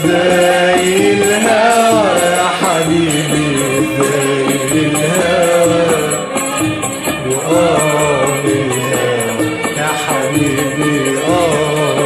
زي الهوى يا حبيبي زي الهوى وآه الهوى يا حبيبي الهوى.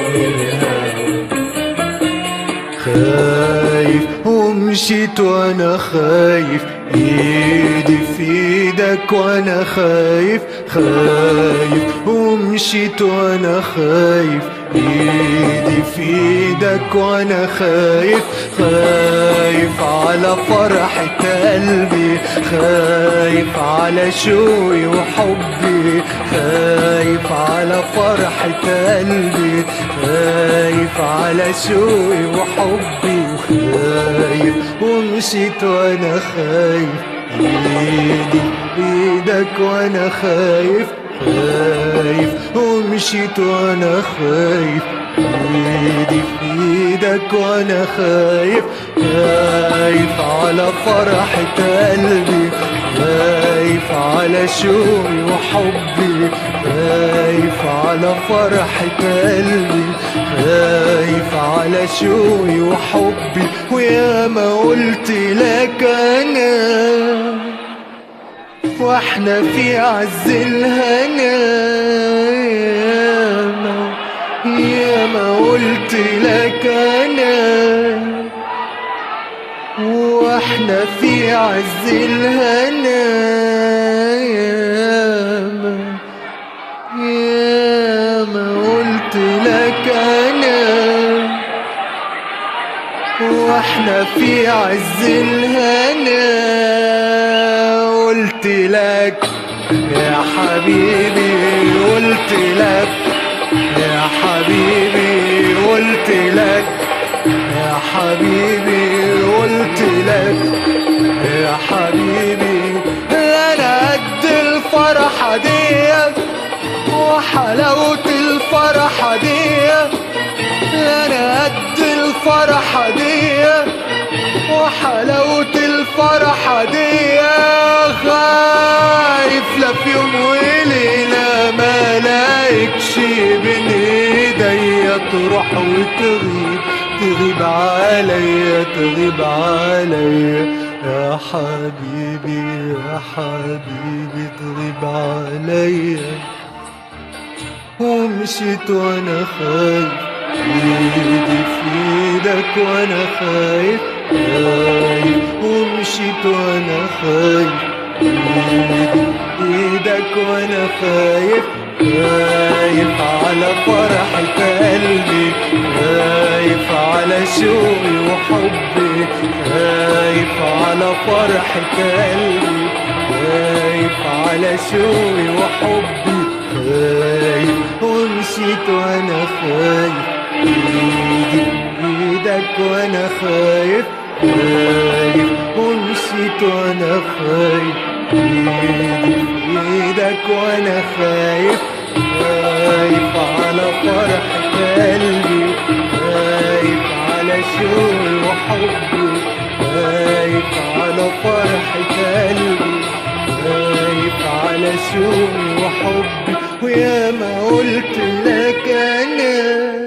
خايف ومشيت وانا خايف ايدي في ايدك وانا خايف خايف ومشيت وانا خايف ايدي في ايدك وانا خايف خايف على فرحة قلبي خايف على شوقي وحبي خايف على فرحة قلبي خايف على شوقي وحبي خايف ومشيت وانا خايف ايدي بايدك وانا خايف خايف ومشيت وانا خايف ايدي في ايدك وانا خايف خايف على فرحة قلبي خايف على شوقي وحبي خايف على فرحة قلبي خايف على شوقي وحبي ويا ما قلت لك انا واحنا في عز الهنا يا ما قلت لك انا واحنا في عز الهنا يا ما قلت لك انا واحنا في عز الهنا قلت لك يا حبيبي قلت لك يا حبيبي قلت لك يا حبيبي قلت لك يا حبيبي انا قد الفرحة دي وحلاوة الفرحة دي انا قد الفرحة دي وحلاوة الفرحة دي خايف لا في يوم وليلة ما لاقيكش بين ايديا تروح وتغيب تغيب عليا تغيب عليا يا حبيبي يا حبيبي تغيب عليا ومشيت وانا خايف ايدي في ايدك وانا خايف خايف ومشيت وانا خايف ايدي في ايدك وانا خايف خايف على فرحة قلبي خايف على شوقي وحبي خايف على فرحة قلبي خايف على شوقي وحبي خايف ومشيت وانا خايف ايدي بايدك وانا خايف خايف ومشيت وانا خايف ايدي بايدك وانا خايف خايف على فرحة قلبي خايف على شوقي وحبي خايف على فرحة قلبي خايف على شوقي وحبي ويا ما قلت لك انا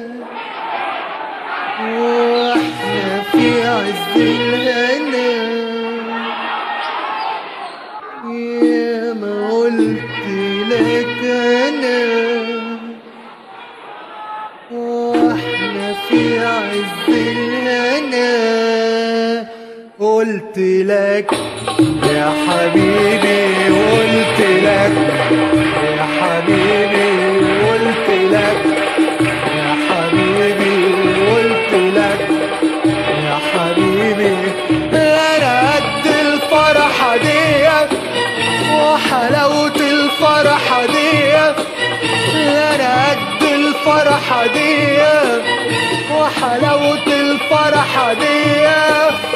واحنا في عز الهنا يا ما قلت لك انا واحنا في عز الهنا قلت لك يا حبيبي قلت لك يا حبيبي قلت لك يا حبيبي قلت لك يا حبيبي انا قد الفرحة دي وحلاوة الفرحة دي انا قد الفرحة دي وحلاوة الفرحة دي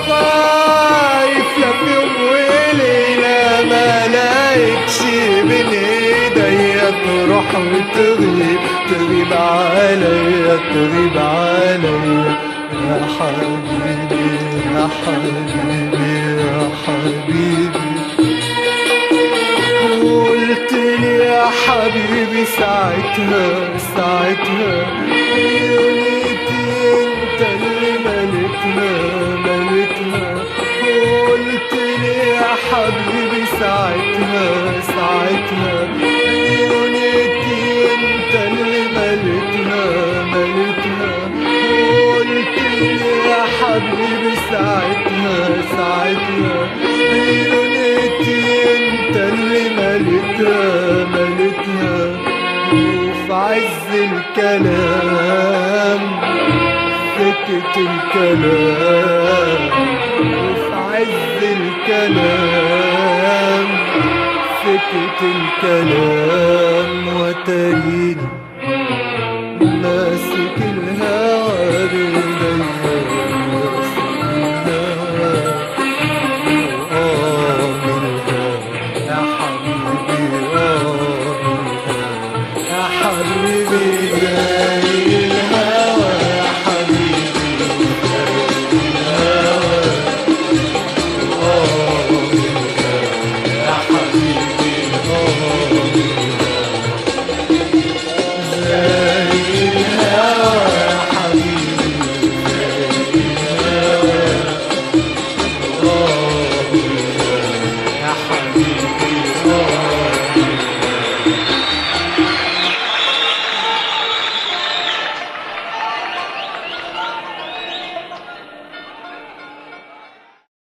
خايف لا في يوم وليلة ما لاقيكش بين ايديا تروح وتغيب تغيب عليا تغيب عليا يا حبيبي يا حبيبي يا حبيبي قلت لي يا حبيبي ساعتها يا ريت انت اللي ملكني ساعتها دنيتي انت اللي مليتها وفي عز الكلام سكت الكلام وفي عز الكلام سكت الكلام وتريني ماسك الهوى بيديا ماسك الهوى منها يا حبيبي منها يا حبيبي زي الهوى يا حبيبي زي الهوى منها يا حبيبي منها يا حبيبي